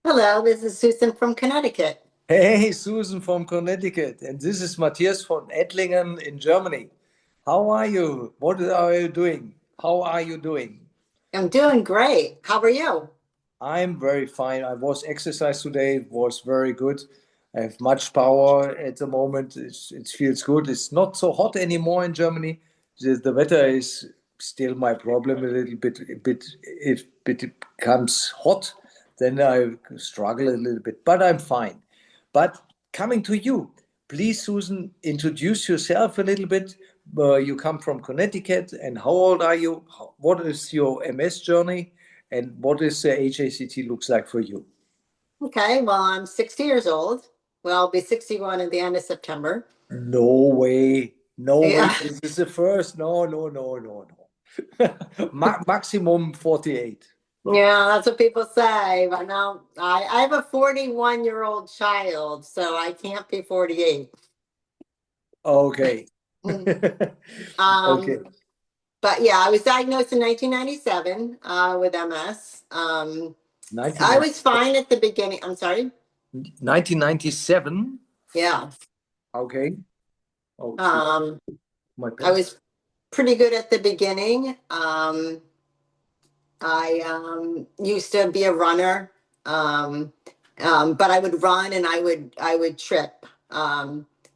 Hello, this is Susan from Connecticut. Hey, Susan from Connecticut, and this is Matthias from Ettlingen in Germany. How are you? What are you doing? How are you doing? I'm doing great. How are you? I'm very fine. I was exercise today. It was very good. I have much power at the moment. It feels good. It's not so hot anymore in Germany. The weather is still my problem a little bit. If it becomes hot, then I struggle a little bit, but I'm fine. But coming to you, please, Susan, introduce yourself a little bit. You come from Connecticut, and how old are you? What is your MS journey? And what is the HACT looks like for you? Okay, well, I'm 60 years old. Well, I'll be 61 at the end of September. No way. No way. Yeah, This is the first. No, no, no, no, no. Maximum 48. yeah, that's what people say. But no, I have a 41-year-old child, so I can't be 48. Okay. Mm. Okay. Um, but yeah, I was diagnosed in 1997 with MS. I 1990 was fine at the beginning. I'm sorry. 1997. Yeah. Okay. Oh, excuse Um, my I pen. was pretty good at the beginning. I used to be a runner, but I would run and I would trip.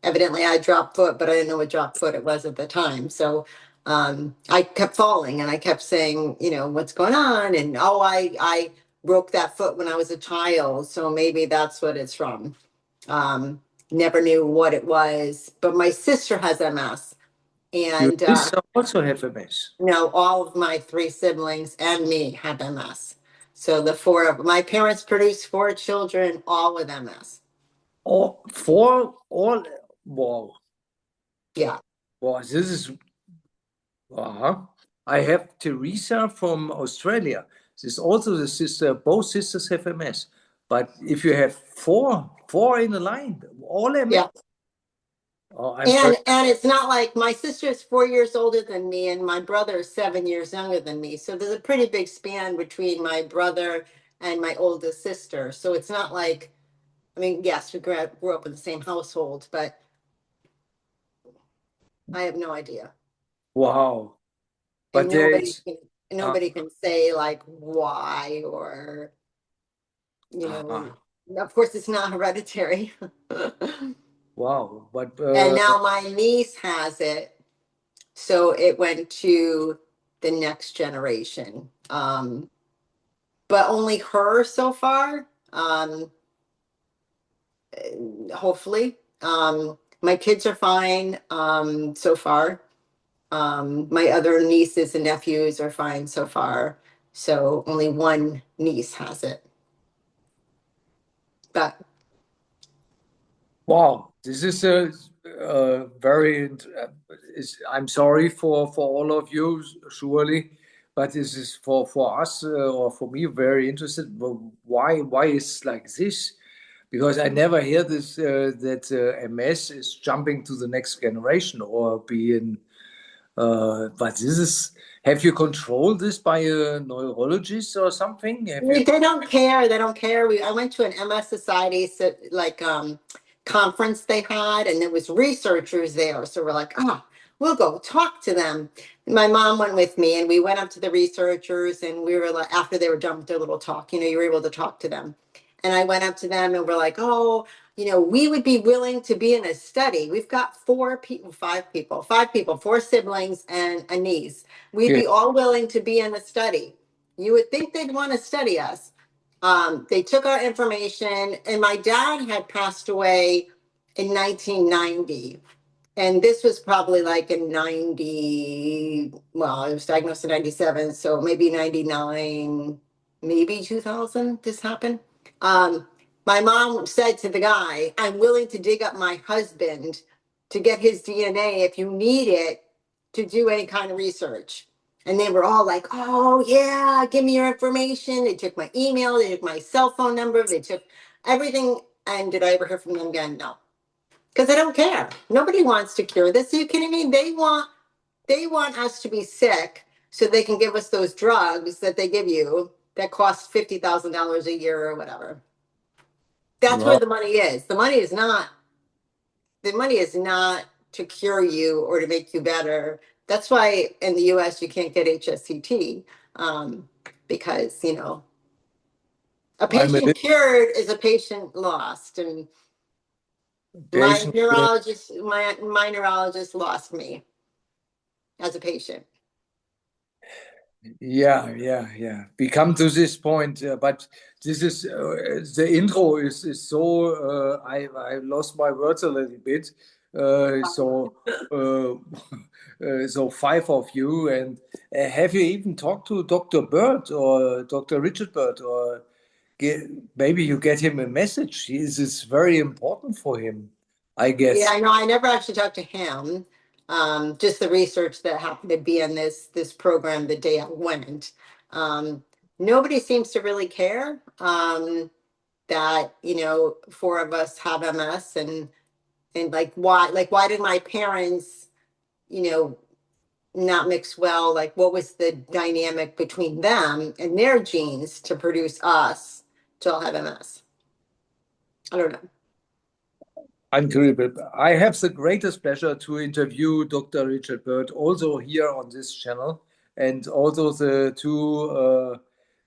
Evidently, I dropped foot, but I didn't know what drop foot it was at the time. So I kept falling and I kept saying, what's going on? And oh, I broke that foot when I was a child, so maybe that's what it's from. Um, Never knew what it was, but my sister has MS, Your and sister also have MS. no, all of my three siblings and me have MS. So the four of my parents produced four children, all with MS. All four, all, wow. Yeah. Wow, this is uh-huh. I have Teresa from Australia. This is also the sister. Both sisters have MS. But if you have four in a line, all MS. Yeah. Oh, I'm very And it's not like my sister is 4 years older than me and my brother is 7 years younger than me. So there's a pretty big span between my brother and my oldest sister. So it's not like, I mean, yes, we grew up in the same household, but I have no idea. wow. And But there is uh, nobody can say like why or you know, uh, of course it's not hereditary. wow. But And now my niece has it, so it went to the next generation. But only her so far. Hopefully. My kids are fine so far. My other nieces and nephews are fine so far. So only one niece has it. But wow, this is a very. I'm sorry for all of you, surely, but this is for us or for me very interested. Why is like this? Because I never hear this that MS is jumping to the next generation or being. But this is. Have you controlled this by a neurologist or something? Have you? they don't care. They don't care. I went to an MS Society conference they had, and there was researchers there. So we're like, we'll go talk to them. My mom went with me, and we went up to the researchers, and we were like, after they were done with their little talk, you were able to talk to them. And I went up to them, and we're like, oh, we would be willing to be in a study. We've got five people, four siblings, and a niece. We'd Yeah. be all willing to be in a study. You would think they'd want to study us. They took our information, and my dad had passed away in 1990. And this was probably like in 90, well, I was diagnosed in 97, so maybe 99, maybe 2000, this happened. Um, my mom said to the guy, I'm willing to dig up my husband to get his DNA if you need it to do any kind of research. And they were all like, oh, yeah, give me your information. They took my email, they took my cell phone number, they took everything. And did I ever hear from them again? No, because I don't care. Nobody wants to cure this. Are you kidding me? They want us to be sick so they can give us those drugs that they give you that cost $50,000 a year or whatever. That's where Well, the money is. The money is not to cure you or to make you better. That's why in the US you can't get HSCT, because, a I'm a patient cured is a patient lost. And my patient. neurologist, my neurologist lost me as a patient. Yeah. We come to this point, but this is the intro is so I lost my words a little bit. Uh, so five of you, and have you even talked to Dr. Bird or Dr. Richard Bird, or maybe you get him a message? This is very important for him, I Yeah, guess. I know. I never actually talked to him. Just the research that happened to be in this program the day I went. Um, Nobody seems to really care that four of us have MS, and like why did my parents you know not mix well? Like, what was the dynamic between them and their genes to produce us to all have MS? I don't know. Incredible. I have the greatest pleasure to interview Dr. Richard Bird also here on this channel, and also the two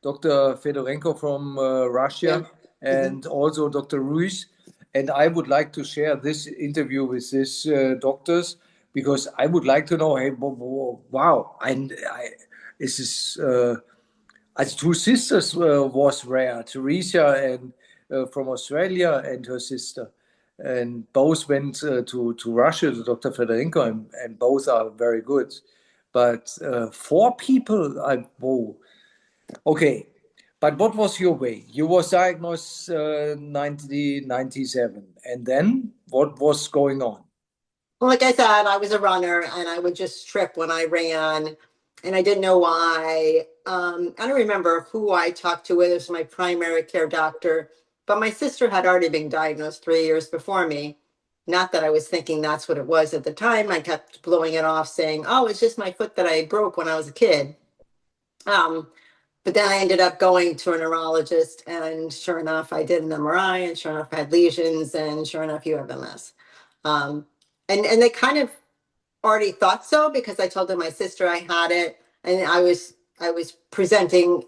Dr. Fedorenko from Yeah. Russia, Mhm. and also Dr. Ruiz. And I would like to share this interview with these doctors because I would like to know, hey, wow, this is as two sisters was rare, Teresa and from Australia and her sister, and both went to Russia to Dr. Fedorenko, and both are very good. But four people, whoa, okay. But what was your way? You was diagnosed 1997, and then what was going on? Well, like I said, I was a runner and I would just trip when I ran, and I didn't know why. I don't remember who I talked to, whether it was my primary care doctor, but my sister had already been diagnosed 3 years before me. Not that I was thinking that's what it was at the time. I kept blowing it off, saying, "Oh, it's just my foot that I broke when I was a kid." Um, but then I ended up going to a neurologist, and sure enough, I did an MRI, and sure enough, I had lesions, and sure enough, you have MS. Um, and they kind of already thought so because I told them my sister I had it, and I was presenting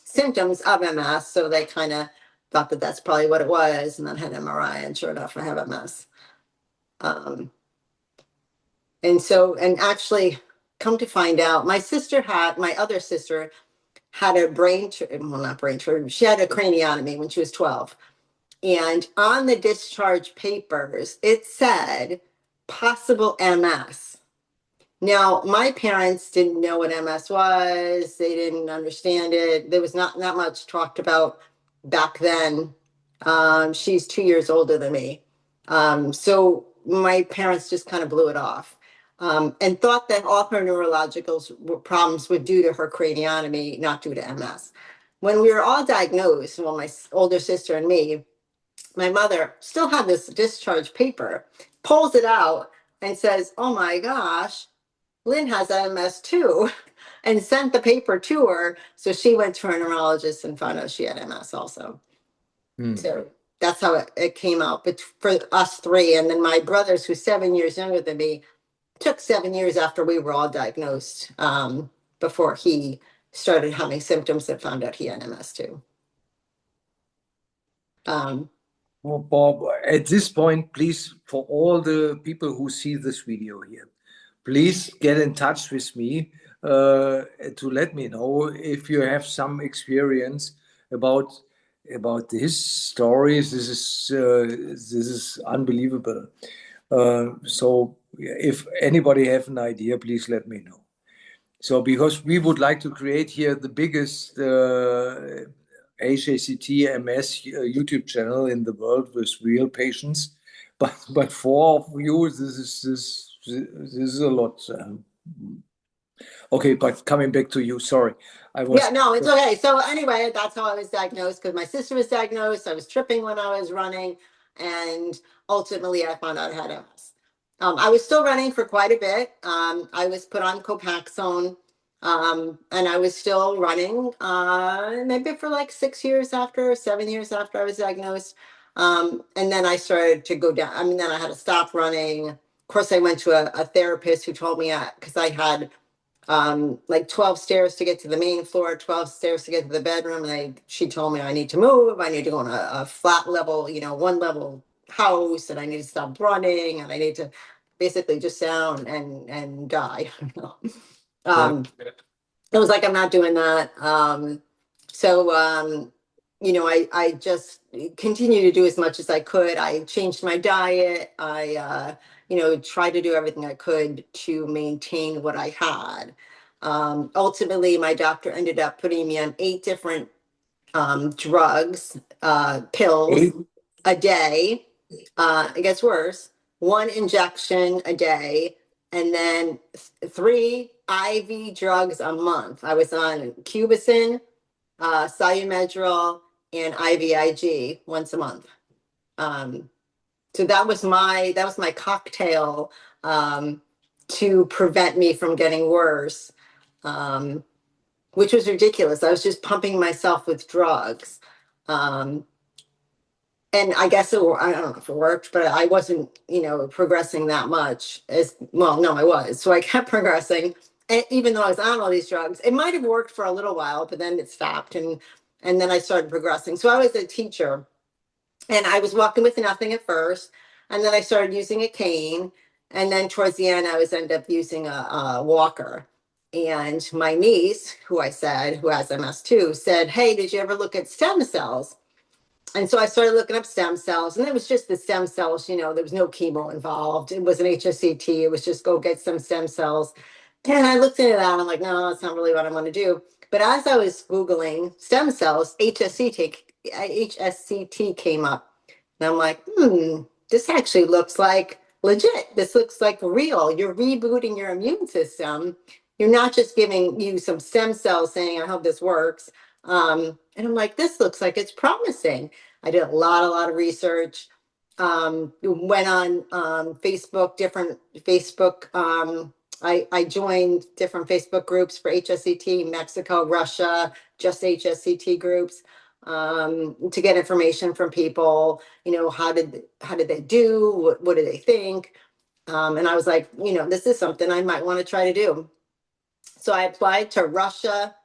symptoms of MS, so they kind of thought that that's probably what it was, and then had MRI, and sure enough, I have MS. Um, and actually, come to find out, my other sister had a well, not brain tumor. She had a craniotomy when she was 12. And on the discharge papers, it said possible MS. Now, my parents didn't know what MS was. They didn't understand it. There was not much talked about back then. She's 2 years older than me. So my parents just kind of blew it off, and thought that all her neurological problems were due to her craniotomy, not due to MS. When we were all diagnosed, well, my older sister and me, my mother still had this discharge paper, pulls it out, and says, "Oh my gosh, Lynn has MS too," and sent the paper to her. So she went to her neurologist and found out she had MS also. Hmm. So that's how it came out. But for us three, and then my brothers, who's 7 years younger than me, took 7 years after we were all diagnosed, before he started having symptoms that found out he had MS too. Um, Well, Bob, at this point, please, for all the people who see this video here, please get in touch with me to let me know if you have some experience about this story. This is unbelievable. So, if anybody have an idea, please let me know. So, because we would like to create here the biggest HACT MS YouTube channel in the world with real patients, but four of you, this is a lot. Okay, but coming back to you, sorry, I Yeah, was. no, it's okay. So anyway, that's how I was diagnosed, because my sister was diagnosed. I was tripping when I was running, and ultimately I found out I had MS. I was still running for quite a bit. I was put on Copaxone, and I was still running, maybe for like 6 years after, 7 years after I was diagnosed. And then I started to go down. I mean, then I had to stop running. Of course, I went to a therapist who told me, because I had like 12 stairs to get to the main floor, 12 stairs to get to the bedroom. And she told me I need to move. I need to go on a flat level, one level house, and I need to stop running, and I need to basically just down and die. Yeah. um, it was like, I'm not doing that. So, I just continued to do as much as I could. I changed my diet. I tried to do everything I could to maintain what I had. Ultimately, my doctor ended up putting me on 8 different drugs, pills Eight. a day. It gets worse. 1 injection a day, and then 3 IV drugs a month. I was on Cubicin, Solumedrol, and IVIG once a month. Um, so that was my cocktail, to prevent me from getting worse, um, which was ridiculous. I was just pumping myself with drugs. Um, and I guess I don't know if it worked, but I wasn't, progressing that much as well. No, I was. So I kept progressing, and even though I was on all these drugs. It might have worked for a little while, but then it stopped, and then I started progressing. So I was a teacher, and I was walking with nothing at first, and then I started using a cane, and then towards the end, I was end up using a walker. And my niece, who has MS too, said, "Hey, did you ever look at stem cells?" And so I started looking up stem cells, and it was just the stem cells. There was no chemo involved. It was an HSCT. It was just go get some stem cells. And I looked into that, and I'm like, no, that's not really what I want to do. But as I was Googling stem cells, HSCT came up. And I'm like, this actually looks like legit. This looks like real. You're rebooting your immune system. You're not just giving you some stem cells saying, I hope this works. And I'm like, this looks like it's promising. I did a lot of research. Went on Facebook, different Facebook. I joined different Facebook groups for HSCT Mexico, Russia, just HSCT groups, to get information from people. How did they do? What do they think? And I was like, this is something I might want to try to do. So I applied to Russia,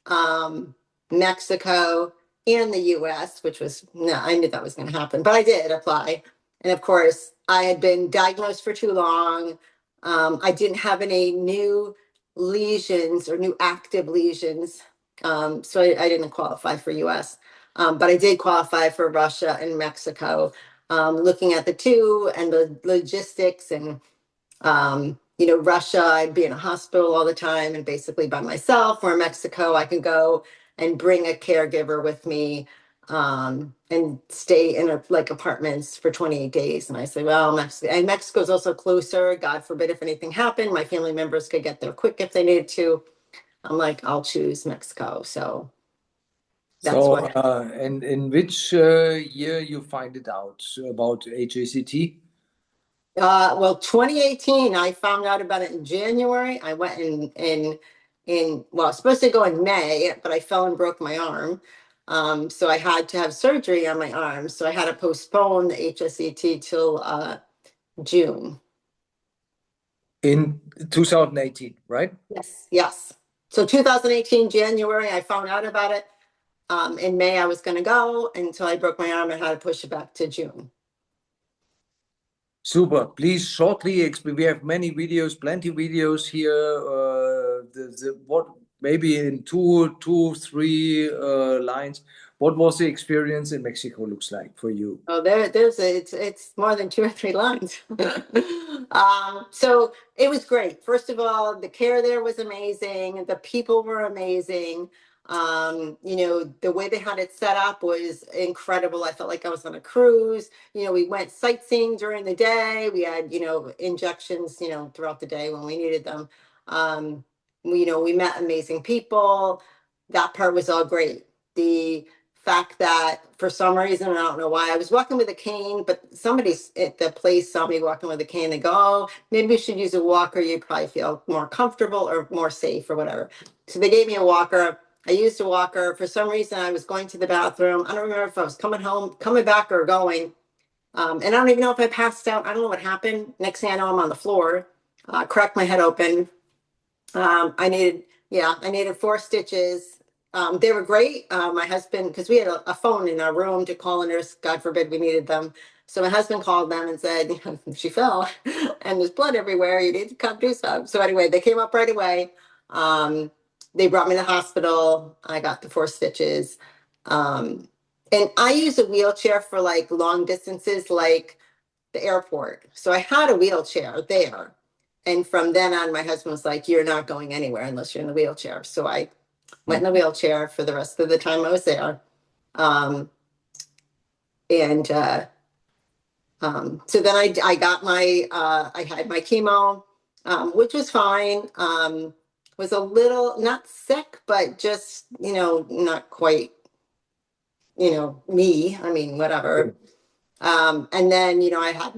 um, Mexico, and the US, which was, no, I knew that was going to happen, but I did apply. And of course, I had been diagnosed for too long. I didn't have any new lesions or new active lesions. So I didn't qualify for US. But I did qualify for Russia and Mexico. Looking at the two and the logistics, and Russia, I'd be in a hospital all the time and basically by myself, or Mexico, I could go and bring a caregiver with me, and stay in like apartments for 28 days. And I say, well, Mexico is also closer. God forbid if anything happened, my family members could get there quick if they needed to. I'm like, I'll choose Mexico. So that's So, what. and in which year you find it out about HACT? Well, 2018, I found out about it in January. I went well, I was supposed to go in May, but I fell and broke my arm. So I had to have surgery on my arm. So I had to postpone the HSCT till June. In 2018, right? Yes, yes. So 2018, January, I found out about it. In May, I was going to go until I broke my arm and had to push it back to June. Super. Please shortly explain. We have many videos, plenty videos here. What maybe in two, three lines. What was the experience in Mexico looks like for you? Oh, it's more than 2 or 3 lines. So it was great. First of all, the care there was amazing. The people were amazing. The way they had it set up was incredible. I felt like I was on a cruise. We went sightseeing during the day. We had, injections, throughout the day when we needed them. We met amazing people. That part was all great. The fact that for some reason, I don't know why, I was walking with a cane, but somebody at the place saw me walking with a cane. They go, oh, maybe you should use a walker. You probably feel more comfortable or more safe or whatever. So they gave me a walker. I used a walker. For some reason, I was going to the bathroom. I don't remember if I was coming home, coming back, or going. And I don't even know if I passed out. I don't know what happened. Next thing I know, I'm on the floor, cracked my head open. I needed 4 stitches. They were great. My husband, because we had a phone in our room to call a nurse, God forbid we needed them. So my husband called them and said, she fell and there's blood everywhere. You need to come do something. So anyway, they came up right away. They brought me to the hospital. I got the 4 stitches. And I use a wheelchair for like long distances, like the airport. So I had a wheelchair there. And from then on, my husband was like, you're not going anywhere unless you're in the wheelchair. So I went in the wheelchair for the rest of the time I was there. Um, and so then I got I had my chemo, which was fine. Was a little, not sick, but just, not quite, me. I mean, whatever. And then, I had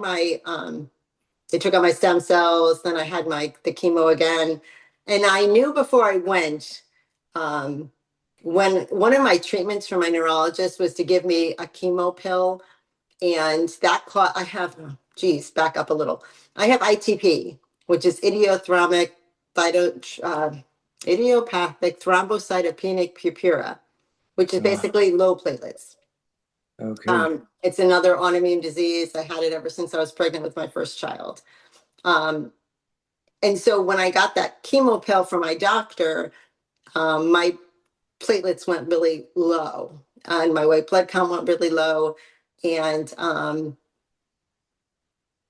they took out my stem cells, then I had the chemo again. And I knew before I went, um, when one of my treatments from my neurologist was to give me a chemo pill, and that caught, I have, geez, back up a little. I have ITP, which is idiopathic thrombocytopenic purpura, which is Ah, basically low platelets. okay. It's another autoimmune disease. I had it ever since I was pregnant with my first child. Um, and so when I got that chemo pill from my doctor, my platelets went really low and my white blood count went really low. And I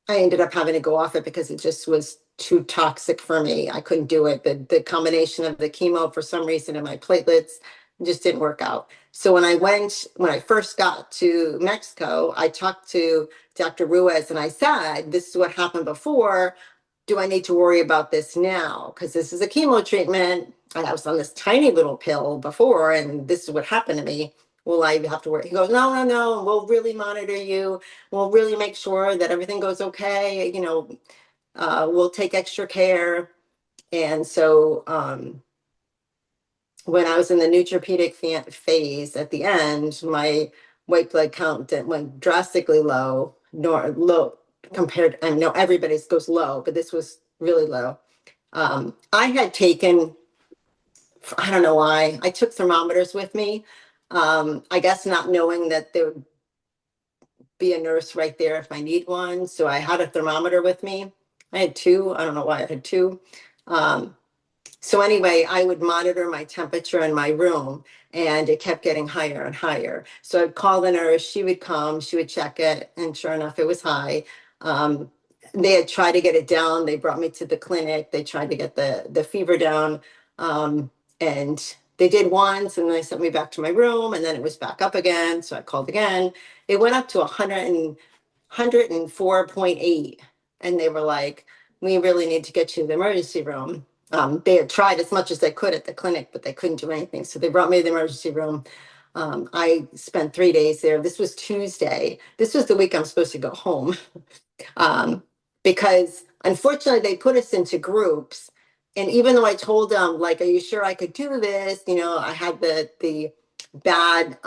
ended up having to go off it because it just was too toxic for me. I couldn't do it. The combination of the chemo for some reason and my platelets just didn't work out. So when I first got to Mexico, I talked to Dr. Ruiz and I said, this is what happened before. Do I need to worry about this now? Because this is a chemo treatment. I was on this tiny little pill before, and this is what happened to me. Will I have to worry? He goes, no, no, no. We'll really monitor you. We'll really make sure that everything goes okay. We'll take extra care. And so when I was in the neutropenic phase at the end, my white blood count went drastically low, nor low compared. I know everybody's goes low, but this was really low. I had taken, I don't know why, I took thermometers with me. I guess not knowing that there would be a nurse right there if I need one. So I had a thermometer with me. I had two. I don't know why I had two. Um, so anyway, I would monitor my temperature in my room and it kept getting higher and higher. So I'd call the nurse, she would come, she would check it, and sure enough, it was high. Um, they had tried to get it down. They brought me to the clinic. They tried to get the fever down. And they did once and they sent me back to my room and then it was back up again. So I called again. It went up to 104.8. And they were like, we really need to get you to the emergency room. They had tried as much as they could at the clinic, but they couldn't do anything. So they brought me to the emergency room. I spent 3 days there. This was Tuesday. This was the week I'm supposed to go home. Because unfortunately they put us into groups. And even though I told them, like, are you sure I could do this? I had the bad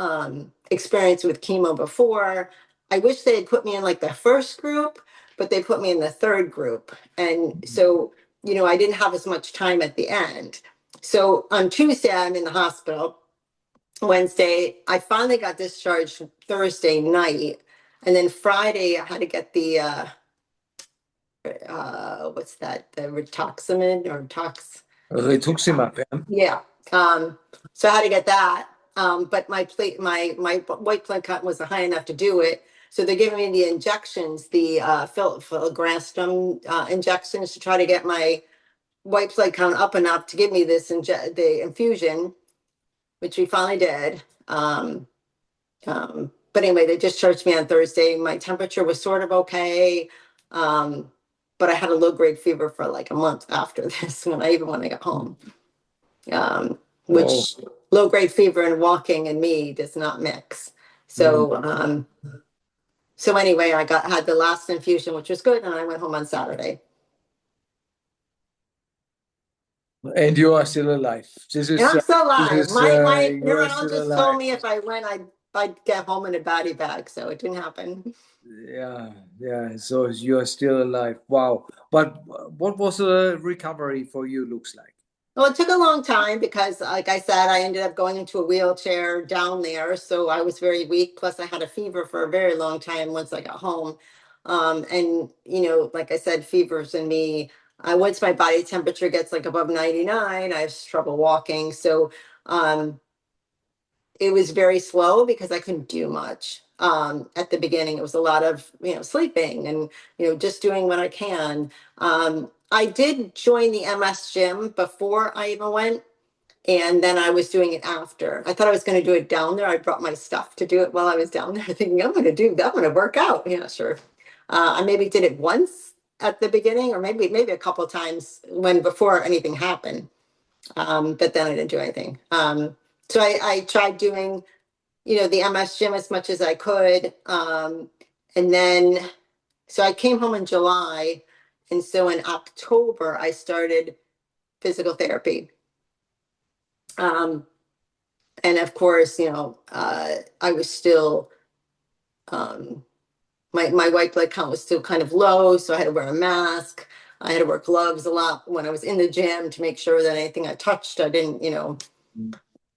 experience with chemo before. I wish they had put me in like the first group, but they put me in the third group. And so, I didn't have as much time at the end. So on Tuesday, I'm in the hospital. Wednesday, I finally got discharged Thursday night. And then Friday, I had to get the what's that? The rituximab or tox. Rituximab, yeah. Yeah. So I had to get that. But my white blood count wasn't high enough to do it. So they're giving me the injections, the filgrastim injections to try to get my white blood count up enough to give me the infusion, which we finally did. But anyway, they discharged me on Thursday. My temperature was sort of okay. Um, but I had a low grade fever for like a month after this when I got home. Oh, Which low grade fever and walking and me does not mix. mm. So anyway, had the last infusion, which was good, and I went home on Saturday. And you are still alive. This And is I'm still this alive. is My you are still neurologist told alive. me if I went, I'd get home in a body bag, so it didn't happen. Yeah, yeah. So you are still alive. Wow. But what was the recovery for you looks like? Well, it took a long time because, like I said, I ended up going into a wheelchair down there. So I was very weak. Plus, I had a fever for a very long time once I got home. And, like I said, fevers in me. Once my body temperature gets like above 99, I have trouble walking. So um, it was very slow because I couldn't do much. At the beginning, it was a lot of, sleeping and, just doing what I can. I did join the MS gym before I even went. And then I was doing it after. I thought I was going to do it down there. I brought my stuff to do it while I was down there, thinking I'm going to work out. Yeah, sure. I maybe did it once at the beginning, or maybe a couple of times before anything happened. But then I didn't do anything. So I tried doing, the MS gym as much as I could. And then, so I came home in July. And so in October, I started physical therapy. Um, and of course, I was still, um, my white blood count was still kind of low. So I had to wear a mask. I had to wear gloves a lot when I was in the gym to make sure that anything I touched, I didn't,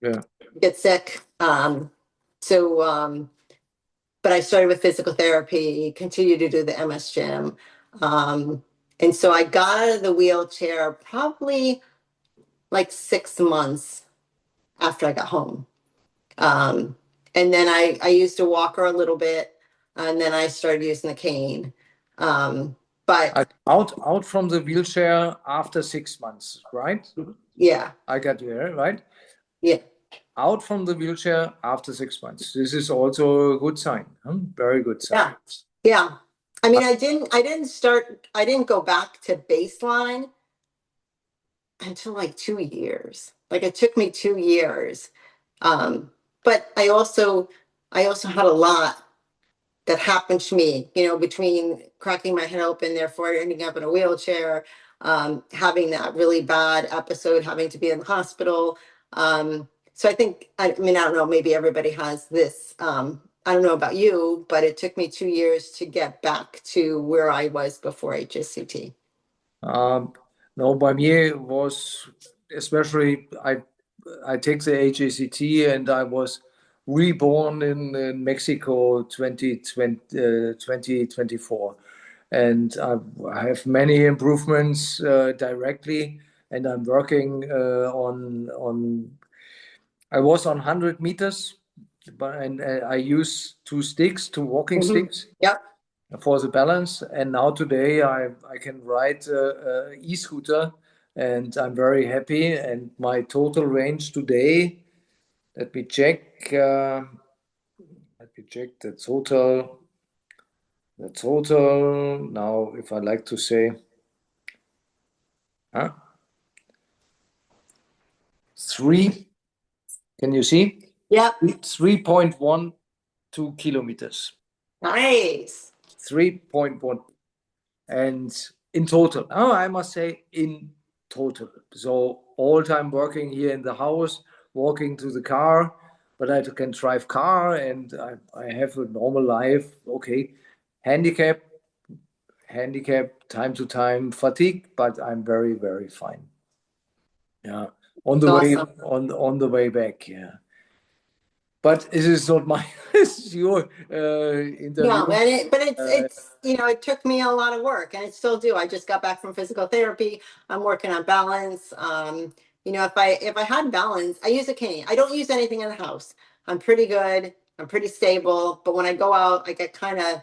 Yeah. get sick. But I started with physical therapy, continued to do the MS gym. And so I got out of the wheelchair probably like 6 months after I got home. Um, and then I used a walker a little bit, and then I started using the cane. Um, but Out from the wheelchair after 6 months, right? yeah, I got you, right? yeah, Out from the wheelchair after 6 months. This is also a good sign. Very good sign. yeah, yeah. I mean, I didn't go back to baseline until like 2 years. Like it took me 2 years. But I also had a lot that happened to me, between cracking my head open, therefore ending up in a wheelchair, having that really bad episode, having to be in the hospital. So I don't know, maybe everybody has this. I don't know about you, but it took me 2 years to get back to where I was before HSCT. Um, no, by me it was especially I take the HACT and I was reborn in Mexico 2024. And I have many improvements directly, and I'm working on. I was on 100 meters, but and I use two walking Mhm. sticks Yep. for the balance. And now today I can ride a e-scooter, and I'm very happy. And my total range today, let me check. Let me check the total. The total now, if I like to say, huh? Three. Can you see? Yep. 3.12 kilometers. Nice. 3.1. And in total, oh, I must say in total. So all time working here in the house, walking to the car, but I can drive car and I have a normal life. Okay, handicap, time to time, fatigue, but I'm very, very fine. Yeah, on That's the way awesome. on the way back. Yeah, but this is not my, it's your No, interview. but Uh, it took me a lot of work, and I still do. I just got back from physical therapy. I'm working on balance. If I had balance, I use a cane. I don't use anything in the house. I'm pretty good. I'm pretty stable. But when I go out, I get kind of,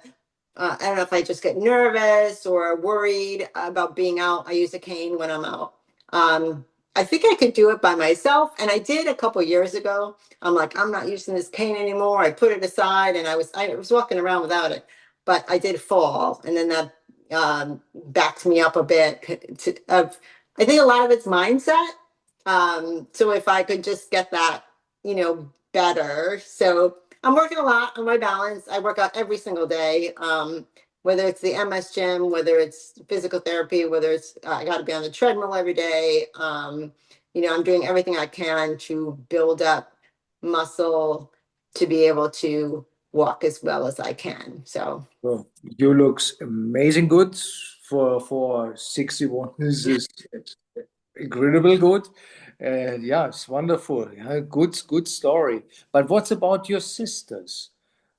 I don't know if I just get nervous or worried about being out. I use a cane when I'm out. Um, I think I could do it by myself, and I did a couple years ago. I'm like, I'm not using this cane anymore. I put it aside, and I was walking around without it, but I did fall, and then that backed me up a bit. I think a lot of it's mindset. So if I could just get that, better. So I'm working a lot on my balance. I work out every single day. whether it's the MS gym, whether it's physical therapy, whether it's I got to be on the treadmill every day. I'm doing everything I can to build up muscle to be able to walk as well as I can. So Well, you looks amazing good for 61. This is incredible good. Yeah, it's wonderful. Yeah, good story. But what's about your sisters?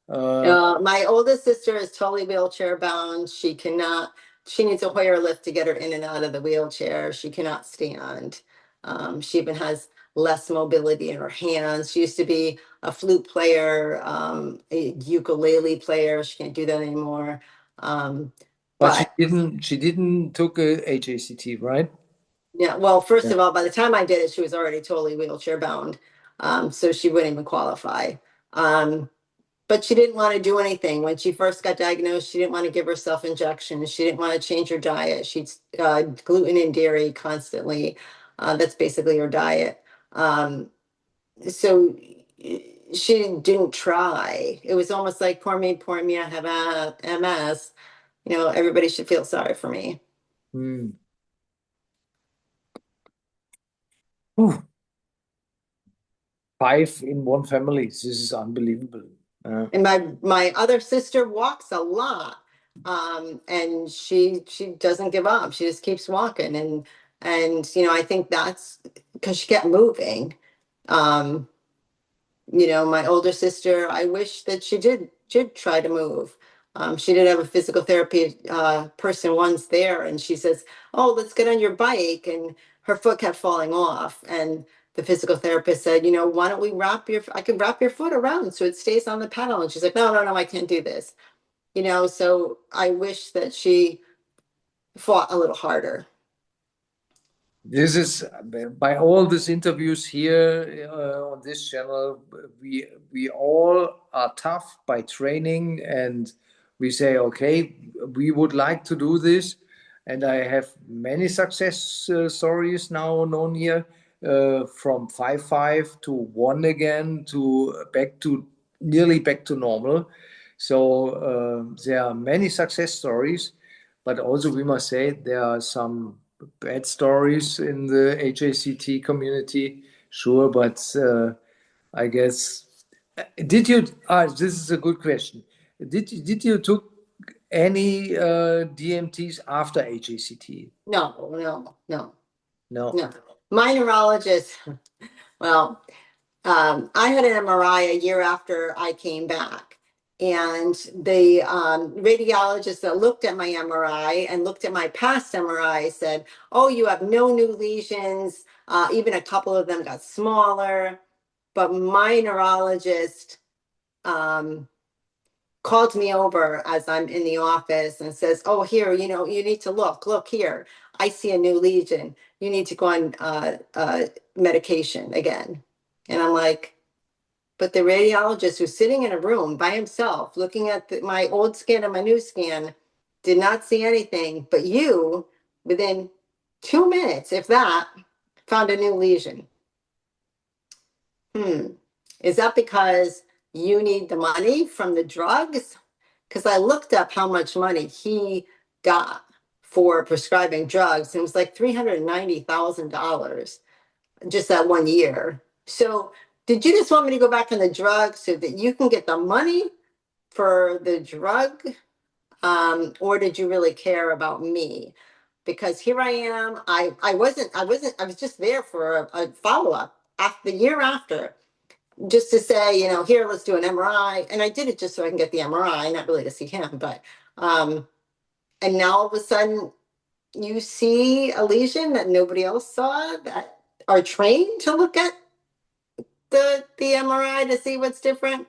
Uh, My oldest sister is totally wheelchair bound. She needs a Hoyer lift to get her in and out of the wheelchair. She cannot stand. She even has less mobility in her hands. She used to be a flute player, a ukulele player. She can't do that anymore. Um, but she but didn't took a HACT, right? yeah, well, first Yeah. of all, by the time I did it, she was already totally wheelchair bound. So she wouldn't even qualify. Um, but she didn't want to do anything. When she first got diagnosed, she didn't want to give herself injections. She didn't want to change her diet. She's gluten and dairy constantly. That's basically her diet. So she didn't try. It was almost like, poor me, I have a MS. Everybody should feel sorry for me. Hmm. Whew. Five in one family. This is unbelievable. And my other sister walks a lot, and she doesn't give up. She just keeps walking, and I think that's because she kept moving. Um, my older sister, I wish that she did try to move. She did have a physical therapy person once there, and she says, "Oh, let's get on your bike," and her foot kept falling off, and the physical therapist said, "Why don't we I can wrap your foot around so it stays on the pedal." And she's like, "No, no, no, I can't do this." So I wish that she fought a little harder. This is by all these interviews here on this channel, we all are tough by training, and we say, okay, we would like to do this. And I have many success stories now known here, from 5-5 to 1 again to back to nearly back to normal. So there are many success stories, but also we must say there are some bad stories in the HACT community, sure, but I guess did you? This is a good question. Did you took any DMTs after HACT? No, no, no, No. no. My neurologist, well, I had an MRI a year after I came back. And the radiologist that looked at my MRI and looked at my past MRI said, "Oh, you have no new lesions. Even a couple of them got smaller." But my neurologist um, called me over as I'm in the office and says, "Oh, here, you need to look here. I see a new lesion. You need to go on medication again." And I'm like, but the radiologist who's sitting in a room by himself looking at my old scan and my new scan did not see anything. But you, within 2 minutes, if that, found a new lesion. Hmm. Is that because you need the money from the drugs? Because I looked up how much money he got for prescribing drugs, and it was like $390,000 just that one year. So, did you just want me to go back on the drug so that you can get the money for the drug? Or did you really care about me? Because here I am. I was just there for a follow up after the year after, just to say, here, let's do an MRI. And I did it just so I can get the MRI, not really to see him, but, and now all of a sudden you see a lesion that nobody else saw that are trained to look at the MRI to see what's different.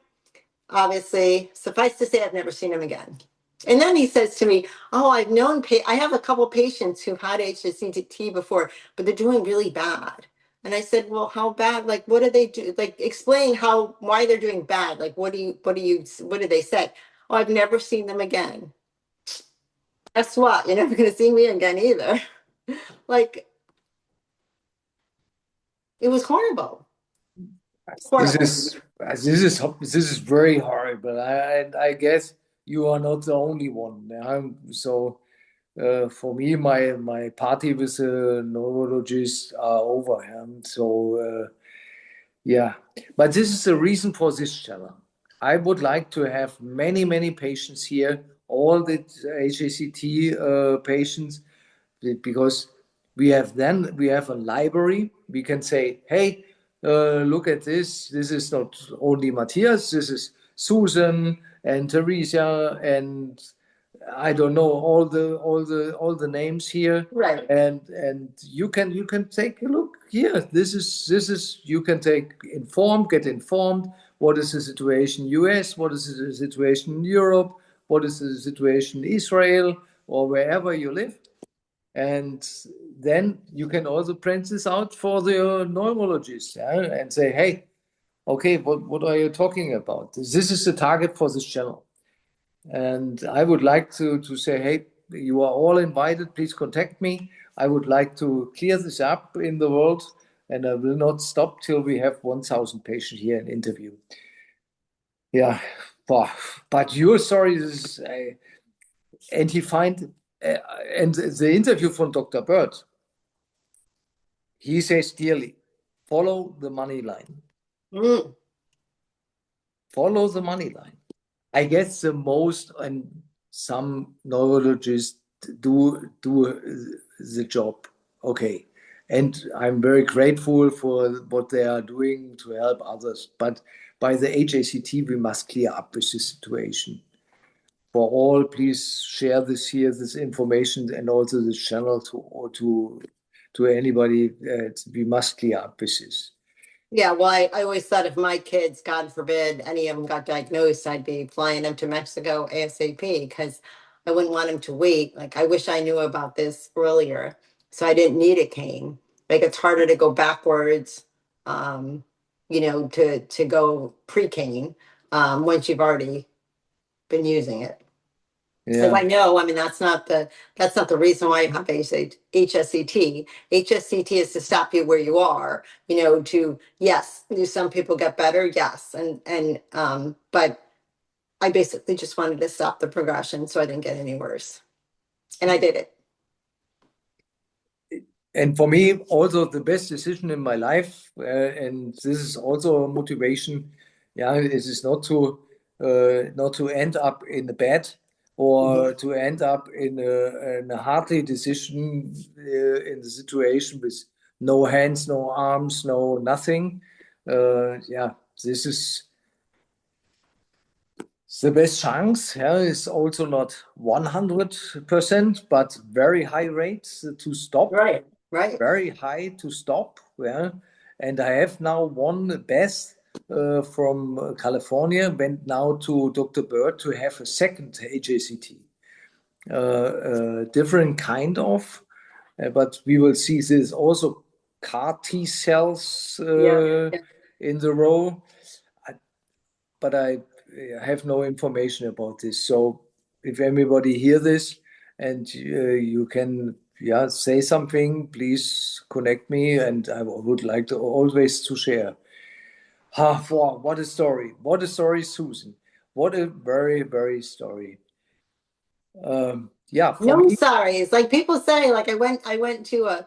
Obviously, suffice to say, I've never seen him again. And then he says to me, "Oh, I have a couple patients who've had HSCT before, but they're doing really bad." And I said, "Well, how bad? Like, what do they do? Like, explain why they're doing bad. Like, what do they say?" "Oh, I've never seen them again." Guess what? You're never going to see me again either. Like, it was horrible. This Horrible. is this is very horrible. I guess you are not the only one. So for me, my party with the neurologist are over. So yeah, but this is the reason for this channel. I would like to have many patients here, all the HACT patients, because we have a library. We can say, hey, look at this. This is not only Matthias. This is Susan and Teresa and I don't know all the names here, Right. and you can take a look here. This is you can get informed. What is the situation in US? What is the situation in Europe? What is the situation in Israel or wherever you live? And then you can also print this out for the neurologist, yeah, and say, hey, okay, what are you talking about? This is the target for this channel. And I would like to say, hey, you are all invited. Please contact me. I would like to clear this up in the world, and I will not stop till we have 1,000 patients here in interview. Yeah, but your story is, and he find, and the interview from Dr. Bird, he says clearly, follow the money line. Mm. Follow the money line. I guess the most and some neurologists do the job. Okay. And I'm very grateful for what they are doing to help others. But by the HACT, we must clear up with this situation. For all, please share this information, and also this channel to anybody. We must clear up with this. Yeah, well, I always thought if my kids, God forbid, any of them got diagnosed, I'd be flying them to Mexico ASAP because I wouldn't want them to wait. Like, I wish I knew about this earlier, so I didn't need a cane. Like, it's harder to go backwards, um, to go pre-cane, once you've already been using it. As Yeah. I know, I mean, that's not the reason why you have HSCT. HSCT is to stop you where you are, to, yes, do some people get better? Yes. But I basically just wanted to stop the progression so I didn't get any worse. And I did it. And for me, also the best decision in my life, and this is also a motivation. Yeah, it is not to end up in the bed or Mhm. to end up in a hardly decision in the situation with no hands, no arms, no nothing. Yeah, this is the best chance. Yeah, is also not 100%, but very high rates to stop, Right, right. very high to stop. Yeah. And I have now one best from California, went now to Dr. Bird to have a second HACT, different kind of, but we will see this also CAR T cells Yeah. Yeah. in the row. But I have no information about this. So if anybody hear this and you can say something, please connect me, and I would like to always to share. Wow, what a story! What a story, Susan! What a very story. Yeah, for No me, sorries. Like people say, like I went to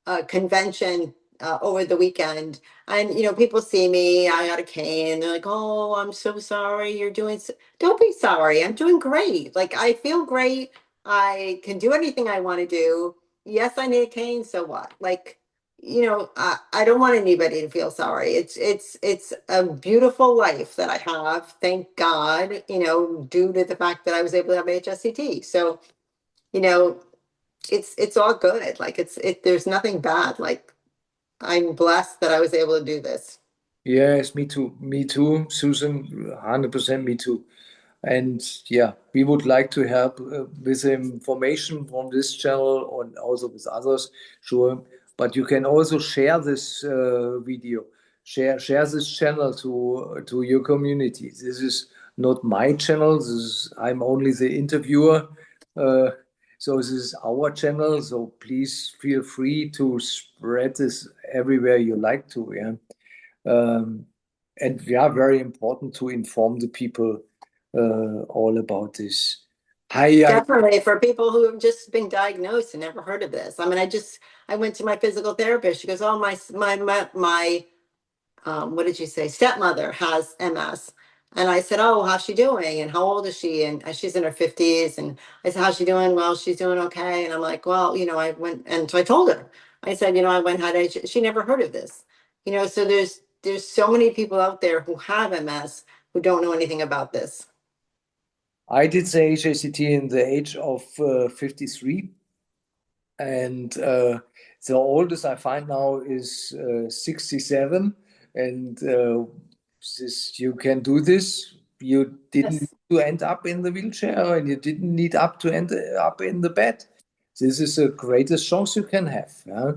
a convention over the weekend, and people see me, I got a cane, they're like, "Oh, I'm so sorry. You're doing Don't be sorry. I'm doing great. Like I feel great. I can do anything I want to do. Yes, I need a cane, so what? Like, I don't want anybody to feel sorry. It's a beautiful life that I have, thank God, due to the fact that I was able to have HSCT. So you know, it's all good. Like there's nothing bad. Like I'm blessed that I was able to do this. yes, me too, Susan, 100% me too. And yeah, we would like to help with information from this channel and also with others, sure. But you can also share this video, share this channel to your community. This is not my channel. I'm only the interviewer. Uh, so this is our channel. So please feel free to spread this everywhere you like to. Yeah. And yeah, very important to inform the people all about this. I Definitely for people who have just been diagnosed and never heard of this. I mean, I went to my physical therapist. She goes, "Oh, my what did you say? Stepmother has MS." And I said, "Oh, how's she doing? And how old is she?" And she's in her 50s. And I said, "How's she doing?" "Well, she's doing okay." And I'm like, "Well, I went," and so I told her, I said, "I went, had she never heard of this." So there's so many people out there who have MS who don't know anything about this. I did the HSCT in the age of 53, and the oldest I find now is 67. And this you can do this. You didn't need Yes. to end up in the wheelchair, and you didn't need up to end up in the bed. This is the greatest chance you can have. Yeah?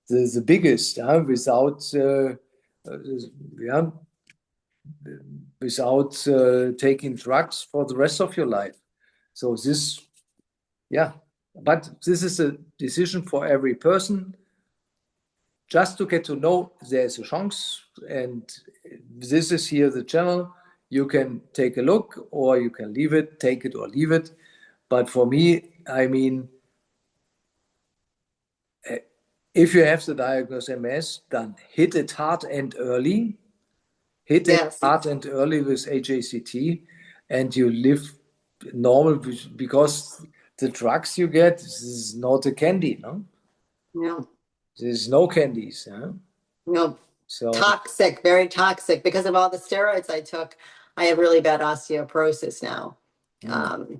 The biggest, without yeah, without taking drugs for the rest of your life. So this, yeah, but this is a decision for every person. Just to get to know there's a chance, and this is here the channel. You can take a look, or you can leave it, take it or leave it. But for me, I mean, if you have the diagnosis MS, then hit it hard and early. Hit it Yes. hard and early with HACT, and you live normal, because the drugs you get, this is not a candy, no? No. There's no candies. Huh? No. So, Toxic, very toxic. Because of all the steroids I took, I have really bad osteoporosis now. mm, Um,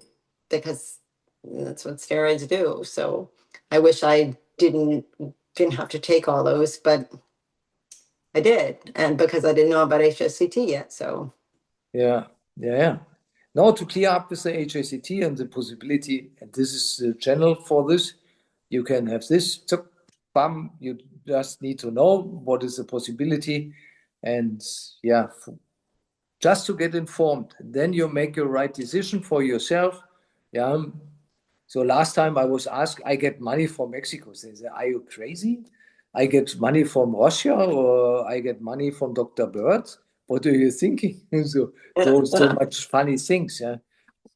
because that's what steroids do. So I wish I didn't have to take all those, but I did. And because I didn't know about HSCT yet. So yeah, yeah. Now to clear up with the HACT and the possibility, and this is the channel for this, you can have this, bam, you just need to know what is the possibility, and yeah, just to get informed. Then you make your right decision for yourself. Yeah. So last time I was asked, I get money from Mexico. They say, are you crazy? I get money from Russia, or I get money from Dr. Bird. What are you thinking? So much funny things. Yeah.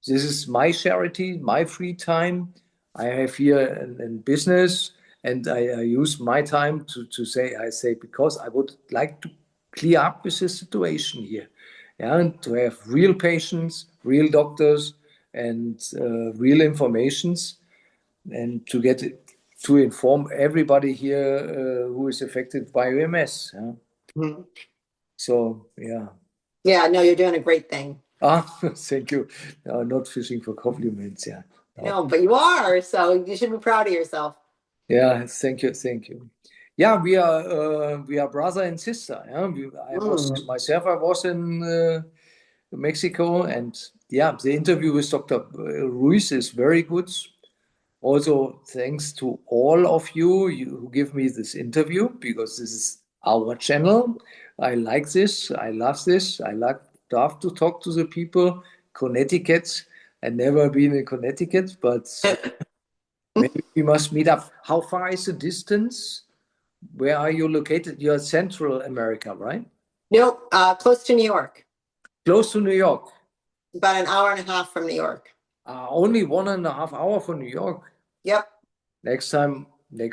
This is my charity, my free time. I have here in business, and I use my time to say, I say, because I would like to clear up with the situation here. Yeah, and to have real patients, real doctors, and real informations, and to get to inform everybody here who is affected by MS. Yeah? Mhm. So, yeah. Yeah, no, you're doing a great thing. Ah, thank you. Not fishing for compliments. Yeah. No. No, but you are. So you should be proud of yourself. Yeah, thank you, thank you. Yeah, we are brother and sister. Yeah, I was Mm. myself. I was in Mexico, and yeah, the interview with Dr. Ruiz is very good. Also, thanks to all of you, who give me this interview, because this is our channel. I like this. I love this. I love to talk to the people. Connecticut. I've never been in Connecticut, but maybe we must meet up. How far is the distance? Where are you located? You're Central America, right? Nope, close to New York, Close to New York. about an hour and a half from New York. Only 1.5 hours from New York. Yep, Next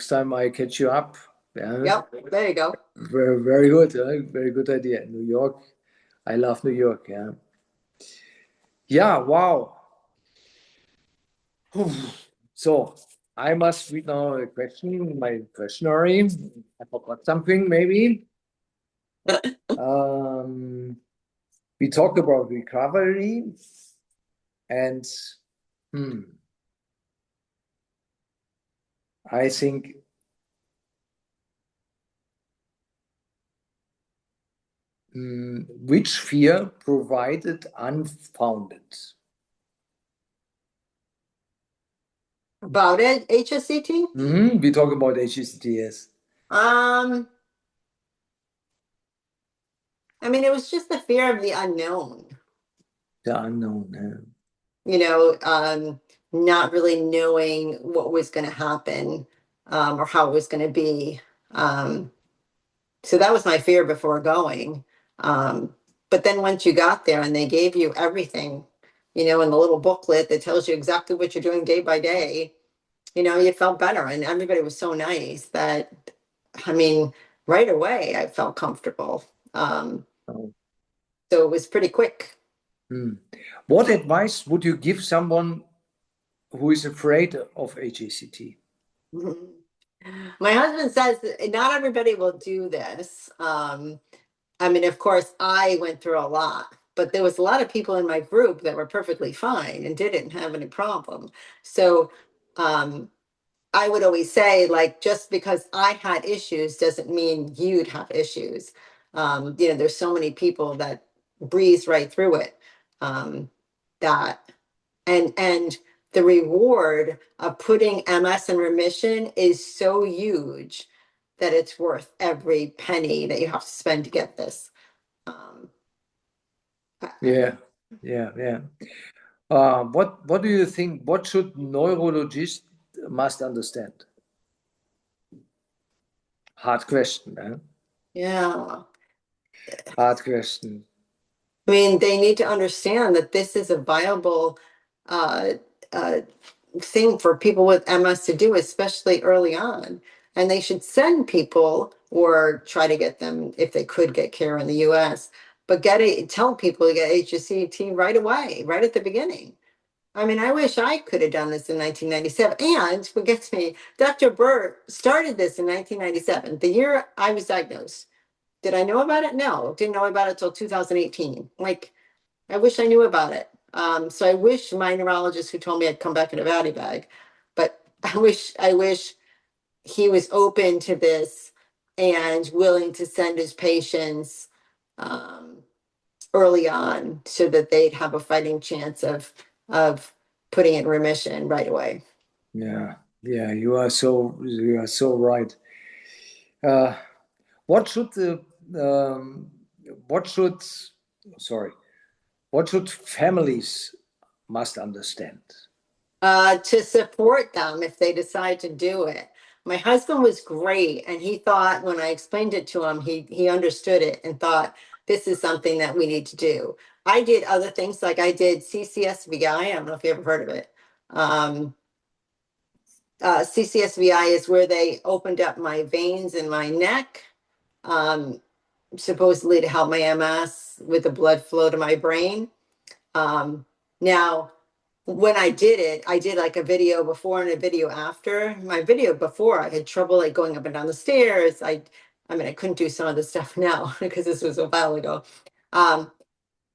time I catch you up. Yeah, yep, there you go. very, very good. Very good idea. New York. I love New York. Yeah. Yeah. Wow. So I must read now a question, my questionnaire. I forgot something maybe. Um, we talked about recovery, and hmm, I think which fear provided unfounded? About it, HSCT? We talk about HSCTs. Um, I mean, it was just the fear of the unknown, The unknown. you know, um, not really knowing what was going to happen, or how it was going to be. Um, so that was my fear before going. Um, but then once you got there and they gave you everything, in the little booklet that tells you exactly what you're doing day by day, you felt better. And everybody was so nice that, I mean, right away I felt comfortable. Oh. So it was pretty quick. Hmm. What advice would you give someone who is afraid of HSCT? Mhm. My husband says that not everybody will do this. I mean, of course, I went through a lot, but there was a lot of people in my group that were perfectly fine and didn't have any problem. So um, I would always say, like, just because I had issues doesn't mean you'd have issues. There's so many people that breeze right through it. Um, that and the reward of putting MS in remission is so huge that it's worth every penny that you have to spend to get this. Um, Yeah, yeah, yeah. What do you think? What should neurologists must understand? Hard question, eh? yeah. Hard question. I mean, they need to understand that this is a viable uh, uh, thing for people with MS to do, especially early on. And they should send people or try to get them, if they could get care in the US, but tell people to get HSCT right away, right at the beginning. I mean, I wish I could have done this in 1997. And what gets me, Dr. Burt started this in 1997, the year I was diagnosed. Did I know about it? No, didn't know about it until 2018. Like, I wish I knew about it. So I wish my neurologist who told me I'd come back in a body bag, but I wish he was open to this and willing to send his patients um, early on so that they'd have a fighting chance of putting it in remission right away. Yeah, yeah, you are so right. Uh, what should the what should sorry what should families must understand? To support them if they decide to do it. My husband was great, and he thought when I explained it to him, he understood it and thought this is something that we need to do. I did other things like I did CCSVI. I don't know if you ever heard of it. Um, CCSVI is where they opened up my veins in my neck, um, supposedly to help my MS with the blood flow to my brain. Um, Now, when I did it, I did like a video before and a video after. My video before, I had trouble like going up and down the stairs. I mean, I couldn't do some of the stuff now because this was a while ago. Um,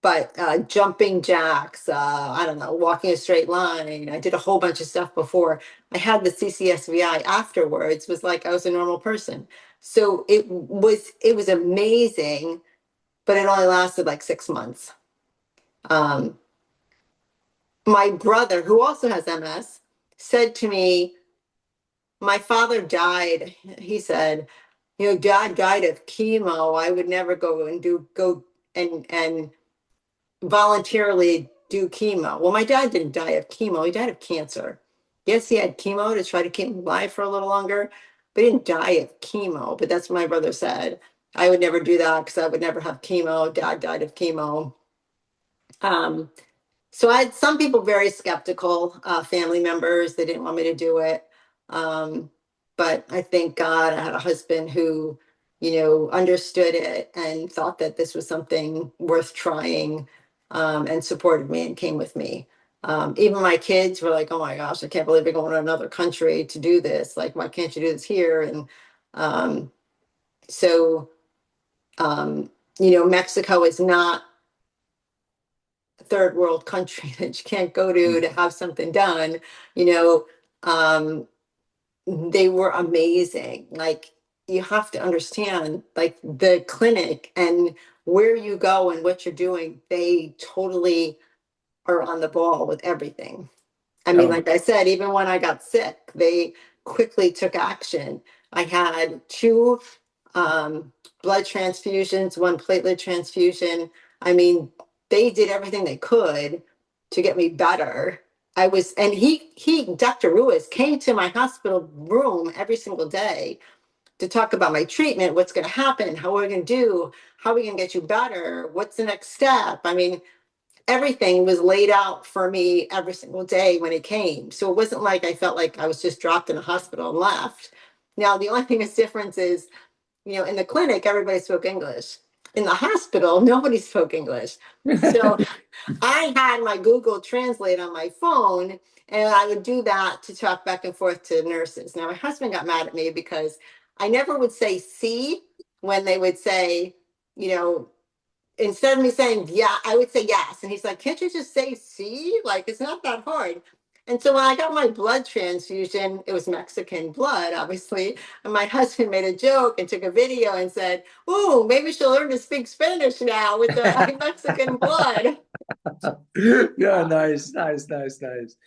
but jumping jacks, I don't know, walking a straight line. I did a whole bunch of stuff before. I had the CCSVI afterwards. Was like I was a normal person. So it was amazing, but it only lasted like 6 months. Um, my brother, who also has MS, said to me, my father died. He said, Dad died of chemo. I would never go and voluntarily do chemo. Well, my dad didn't die of chemo. He died of cancer. Yes, he had chemo to try to keep him alive for a little longer, but he didn't die of chemo. But that's what my brother said. I would never do that because I would never have chemo. Dad died of chemo. Um, So I had some people very skeptical, family members. They didn't want me to do it. Um, but I thank God I had a husband who, understood it and thought that this was something worth trying, and supported me and came with me. Even my kids were like, oh my gosh, I can't believe you're going to another country to do this. Like, why can't you do this here? And um, so, Mexico is not third world country that you can't go to have something done, you know, um, they were amazing. Like you have to understand, like the clinic and where you go and what you're doing, they totally are on the ball with everything. I mean, Oh, like I said, even when I got sick, they quickly took action. I had two um, blood transfusions, one platelet transfusion. I mean, they did everything they could to get me better. And Dr. Ruiz came to my hospital room every single day to talk about my treatment, what's going to happen, how we're going to do, how are we going to get you better, what's the next step. I mean, everything was laid out for me every single day when it came. So it wasn't like I felt like I was just dropped in a hospital and left. Now, the only thing that's different is, in the clinic, everybody spoke English. In the hospital, nobody spoke English. So I had my Google Translate on my phone, and I would do that to talk back and forth to nurses. Now, my husband got mad at me because I never would say see when they would say, you know, instead of me saying yeah, I would say yes. And he's like, can't you just say see? Like, it's not that hard. And so when I got my blood transfusion, it was Mexican blood, obviously. And my husband made a joke and took a video and said, oh, maybe she'll learn to speak Spanish now with the Mexican blood. Yeah, nice, nice, nice, nice.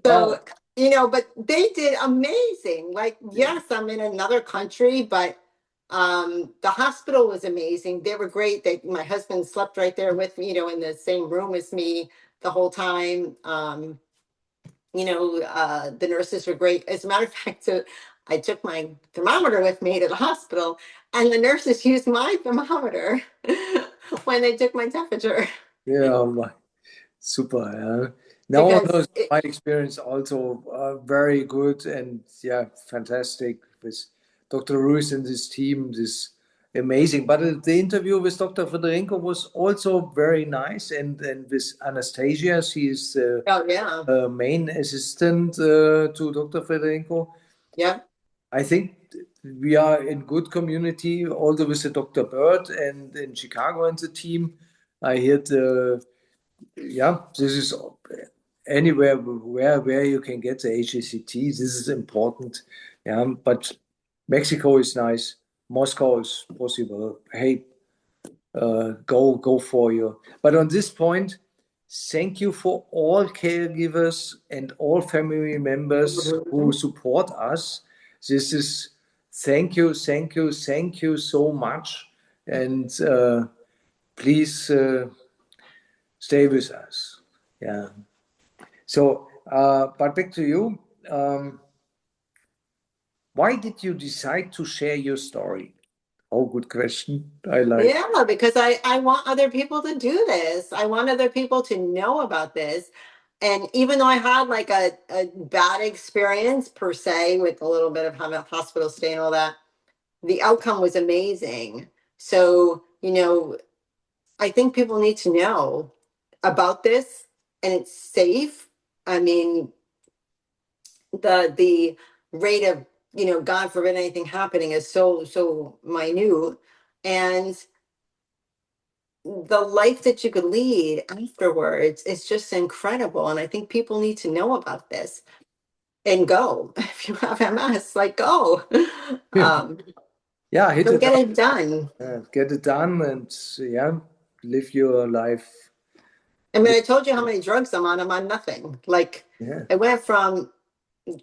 So, but they did amazing. Like, yes, I'm in another country, but the hospital was amazing. They were great. My husband slept right there with me, in the same room as me the whole time. The nurses were great. As a matter of fact, so I took my thermometer with me to the hospital, and the nurses used my thermometer when they took my temperature Yeah, super. Yeah. No, no, because my experience also very good and yeah, fantastic with Dr. Ruiz and his team. This amazing. But the interview with Dr. Federico was also very nice, and with Anastasia, she is the oh yeah, main assistant to Dr. Federico. yeah. I think we are in good community, also with the Dr. Bird and in Chicago and the team. I heard yeah, this is anywhere where you can get the HSCT. This is important. Yeah, but Mexico is nice. Moscow is possible. Hey, go for you. But on this point, thank you for all caregivers and all family members who support us. This is thank you, thank you, thank you so much, and please stay with us. Yeah. So, but back to you. Why did you decide to share your story? Oh, good question. I like. Yeah, because I want other people to do this. I want other people to know about this. And even though I had like a bad experience per se with a little bit of having a hospital stay and all that, the outcome was amazing. So, I think people need to know about this, and it's safe. I mean, the rate of, God forbid anything happening is so minute. And the life that you could lead afterwards is just incredible. And I think people need to know about this and go. If you have MS, like go. Um, Yeah, hit go it get up, it done. get it done, and yeah, live your life. I mean, I told you how many drugs I'm on. I'm on nothing. Like Yeah, I went from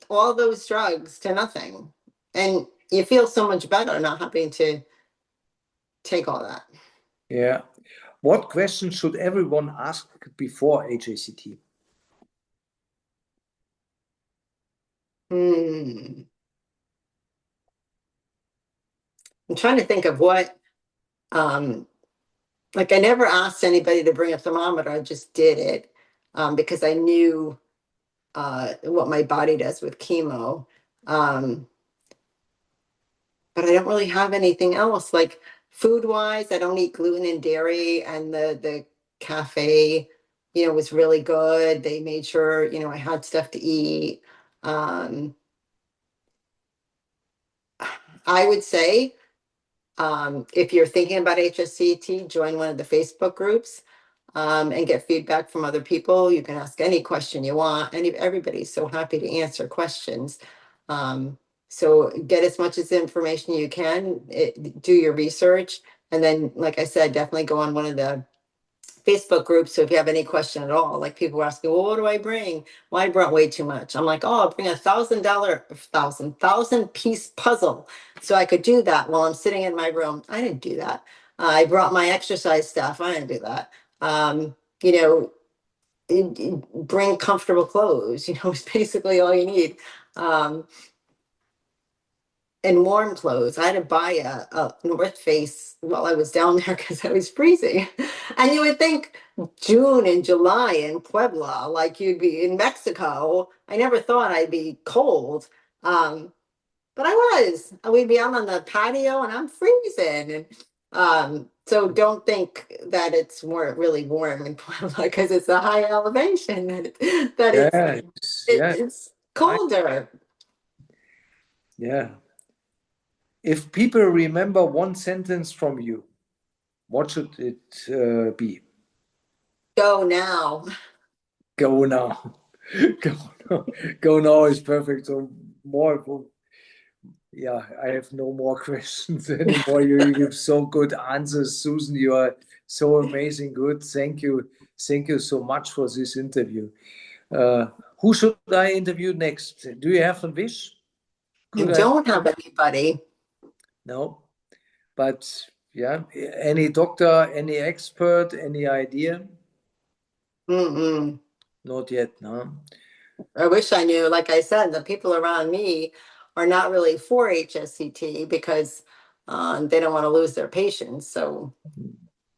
all those drugs to nothing. And you feel so much better not having to take all that. yeah. What questions should everyone ask before HACT? Hmm. I'm trying to think of what like I never asked anybody to bring a thermometer. I just did it because I knew what my body does with chemo. Um, but I don't really have anything else. Like food wise, I don't eat gluten and dairy, and the cafe, was really good. They made sure, I had stuff to eat. Um, I would say if you're thinking about HSCT, join one of the Facebook groups and get feedback from other people. You can ask any question you want. Everybody's so happy to answer questions. Um, so get as much as information you can, do your research. And then, like I said, definitely go on one of the Facebook group. So if you have any question at all, like people were asking, well, what do I bring? Well, I brought way too much. I'm like, oh, I'll bring $1,000 piece puzzle. So I could do that while I'm sitting in my room. I didn't do that. I brought my exercise stuff. I didn't do that. You know, bring comfortable clothes, is basically all you need. Um, in warm clothes. I had to buy a North Face while I was down there because I was freezing. And you would think June and July in Puebla, like you'd be in Mexico. I never thought I'd be cold. But I was. We'd be out on the patio and I'm freezing. And so don't think that it's more really warm in Puebla because it's a high elevation that Yes, yes. it's I, colder. yeah. If people remember one sentence from you, what should it be? Go now. Go now. Go now. Go now is perfect. So more, yeah, I have no more questions anymore. You give so good answers, Susan. You are so amazing good. Thank you. Thank you so much for this interview. Uh, who should I interview next? Do you have a wish? I Could I? don't have anybody. No. But yeah, any doctor, any expert, any idea? Mm-mm. Not yet, no. I wish I knew. Like I said, the people around me are not really for HSCT because they don't want to lose their patients. So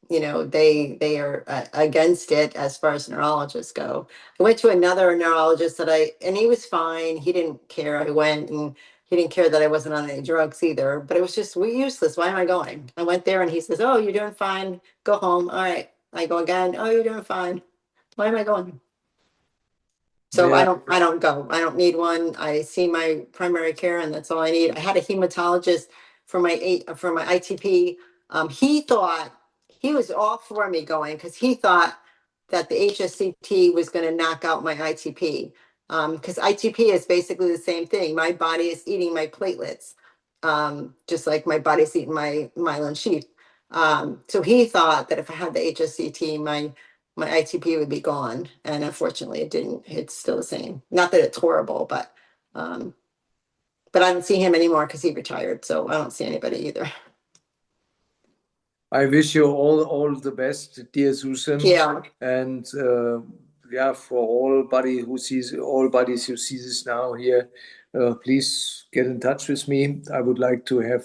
they are against it as far as neurologists go. I went to another neurologist and he was fine. He didn't care. I went and he didn't care that I wasn't on any drugs either. But it was just useless. Why am I going? I went there and he says, "Oh, you're doing fine. Go home." All right. I go again. "Oh, you're doing fine. Why am I going?" So Yeah, I don't go. I don't need one. I see my primary care and that's all I need. I had a hematologist for my ITP. He thought he was all for me going because he thought that the HSCT was going to knock out my ITP. Because ITP is basically the same thing. My body is eating my platelets, just like my body's eating my myelin sheath. So he thought that if I had the HSCT, my ITP would be gone. And unfortunately it didn't. It's still the same. Not that it's horrible, um, but I don't see him anymore because he retired. So I don't see anybody either. I wish you all the best, dear Susan. Yeah. And yeah, for all buddies who see this now here, please get in touch with me. I would like to have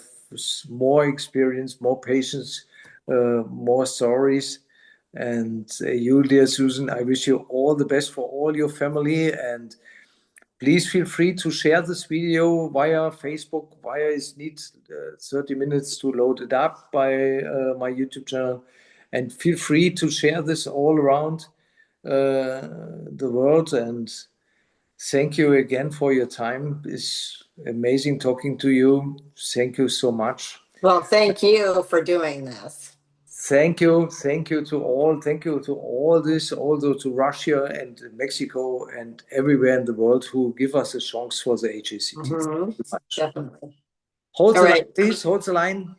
more experience, more patients, more stories. And you, dear Susan, I wish you all the best for all your family. And please feel free to share this video via Facebook, via it needs 30 minutes to load it up by my YouTube channel. And feel free to share this all around the world. And thank you again for your time. It's amazing talking to you. Thank you so much. Well, thank you for doing this. Thank you. Thank you to all. Thank you to all this, also to Russia and Mexico and everywhere in the world who give us a chance for the HSCT. Thank Mhm. you very much. Definitely. Hold All the line, right. please. Hold the line.